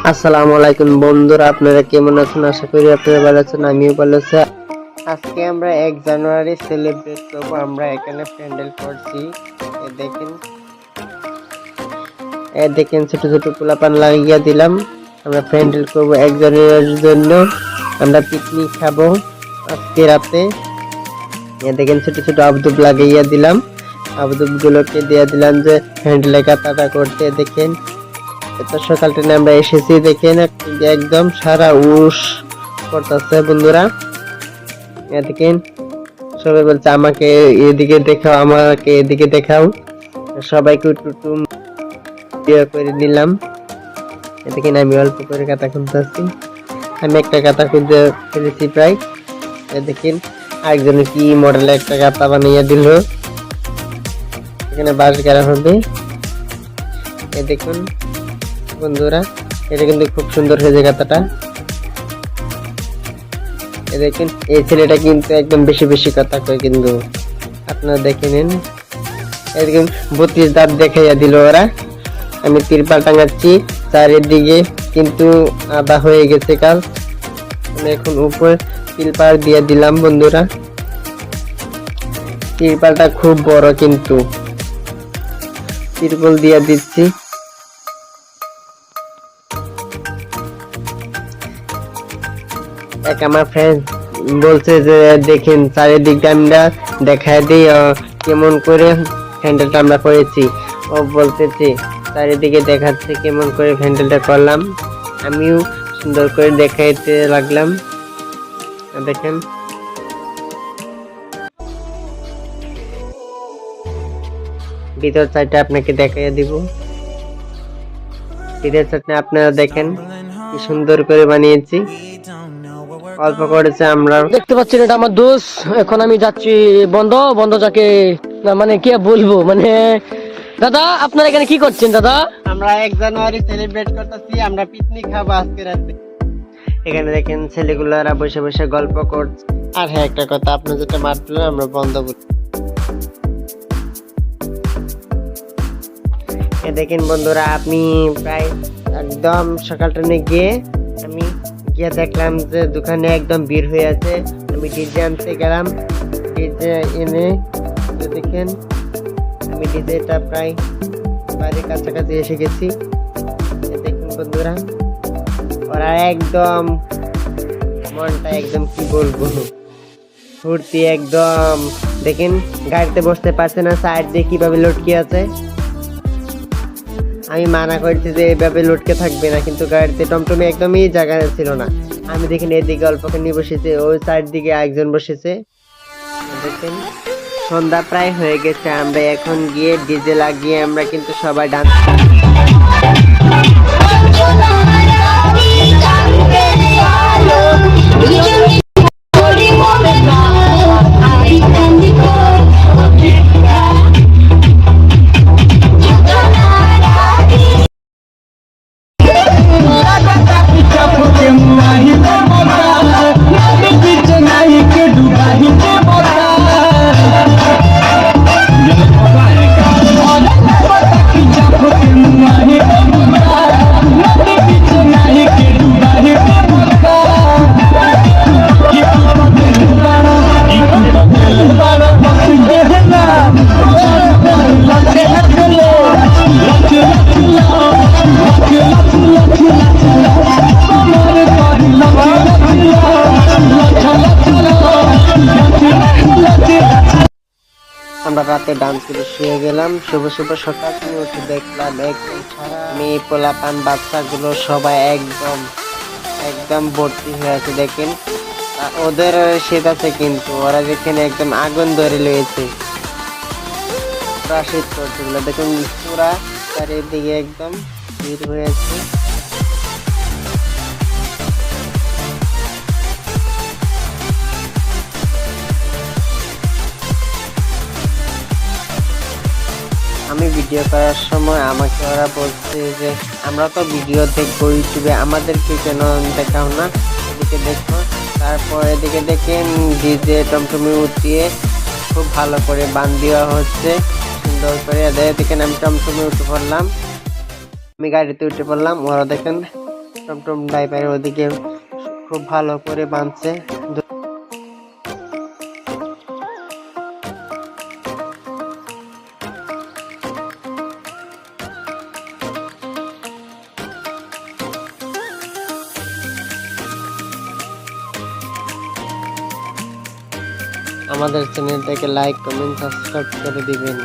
আসসালামু আলাইকুম বন্ধুরা, আপনারা কেমন আছেন? আশা করি আপনারা ভালো আছেন, আমিও ভালো আছি। আজকে আমরা 1 জানুয়ারি সেলিব্রেট করবো। আমরা এখানে প্যান্ডেল করছি। দেখেন ছোট ছোট পোলাপান লাগিয়ে দিলাম। আমরা প্যান্ডেল করবো 1 জানুয়ারির জন্য। আমরা পিকনিক খাবো আজকে রাতে। দেখেন ছোট ছোট আবদুব লাগিয়ে দিলাম। আবদুব গুলোকে দিয়ে দিলাম যে প্যান্ডেলে কাটাটা করতে। দেখেন এত সকাল ট্রেনে আমরা এসেছি। দেখেন একদম সারা উস করতেছে বন্ধুরা। দেখেন সবাই বলছে আমাকে এদিকে দেখাও, আমাকে এদিকে দেখাও। সবাইকে একটু করে নিলাম। দেখেন আমি অল্প করে কাটা খুঁজতেছি। আমি একটা কাটা খুঁজে ফেলেছি প্রায়। দেখেন আরেকজনে কি মডেলে একটা কাটা বানিয়ে দিল। এখানে বাঁশ গাড়া হবে। দেখুন বন্ধুরা, এটা কিন্তু খুব সুন্দর হয়েছে কাতাটা। দেখেন এই ছেলেটা কিন্তু একদম বেশি বেশি কথা কয়, কিন্তু আপনারা দেখে নিন। একদম 32 দাঁত দেখাইয়া দিল ওরা। আমি তিরপাল টাঙাচ্ছি চারিদিকে, কিন্তু আধা হয়ে গেছে কাজ। আমি এখন উপরে তিরপাল দিয়ে দিলাম বন্ধুরা। তিরপালটা খুব বড়, কিন্তু তিরপাল দিয়ে দিচ্ছি। এক আমার ফ্রেন্ড বলছে যে দেখেন চারিদিকটা আমরা দেখায় দিই কেমন করে হ্যান্ডেলটা আমরা করেছি। ও বলতেছে চারিদিকে দেখাচ্ছে কেমন করে হ্যান্ডেলটা করলাম। আমিও সুন্দর করে দেখাইতে লাগলাম। দেখেন ভিতর সাইডটা আপনাকে দেখাইয়া দিব। ভিতর সাইডটা আপনারা দেখেন কি সুন্দর করে বানিয়েছি। অল্প করেছে। আমরা দেখতে পাচ্ছেন এটা আমার দোষ। এখন আমি যাচ্ছি বন্ধ যাকে মানে কি বলবো, মানে দাদা আপনারা এখানে কি করছেন? দাদা আমরা 1 জানুয়ারি সেলিব্রেট করতেছি। আমরা পিকনিক খাবো আজকে রাতে। এখানে দেখেন ছেলেগুলোরা বসে বসে গল্প করছে। আর হ্যাঁ, একটা কথা, আপনি যেটা মারলেন আমরা বন্ধ করি। দেখেন বন্ধুরা, আমি প্রায় একদম সকাল ট্রেনে গিয়ে আমি দেখলাম যে দোকানে একদম ভিড় হয়ে আছে। আমি ডিজে আনতে গেলাম। ডিজে এনে দেখেন আমি ডিজেটা প্রায় বাড়ির কাছাকাছি এসে গেছি। দেখুন বন্ধুরা, ওরা একদম মনটা একদম কি বলবো ফুর্তি একদম। দেখেন গাড়িতে বসতে পারছে না, সাইড দিয়ে কিভাবে লটকে আছে। আমি মানা করছি যে এইভাবে লটকে থাকবে না, কিন্তু গাড়িতে টমটমে একদমই জায়গা ছিল না। আমি দেখেন এদিকে অল্পখানি বসেছে, ওই সাইড দিকে একজন বসেছে। দেখেন সন্ধ্যা প্রায় হয়ে গেছে। আমরা এখন গিয়ে ডিজে লাগিয়ে আমরা কিন্তু সবাই ডান্স আমরা রাতে ডান্স করে শুয়ে গেলাম। শুভ শুভ সকাল তুমি উঠে দেখলাম একদম সারা মেয়ে পোলাপান বাচ্চাগুলো সবাই একদম একদম ভর্তি হয়ে আছে। দেখেন ওদের শীত আছে, কিন্তু ওরা যেখানে একদম আগুন ধরে রয়েছে, পুরা শীত করছিল। দেখুন পুরা চারিদিকে একদম ভিড় হয়ে আছে। আমি ভিডিও করার সময় আমাকে ওরা বলছে যে আমরা তো ভিডিও দেখবো ইউটিউবে, আমাদেরকে কেন দেখাও না, এদিকে দেখো। তারপর এদিকে দেখেন ডিজে টমটমে উঠিয়ে খুব ভালো করে বান দেওয়া হচ্ছে সুন্দর করে। দেখেন আমি টমটমে উঠে পড়লাম, আমি গাড়িতে উঠে পড়লাম। ওরা দেখেন টমটম ড্রাইভার ওদিকে খুব ভালো করে বাঁধছে। আমাদের চ্যানেলটাকে লাইক কমেন্ট সাবস্ক্রাইব করে দিবেন।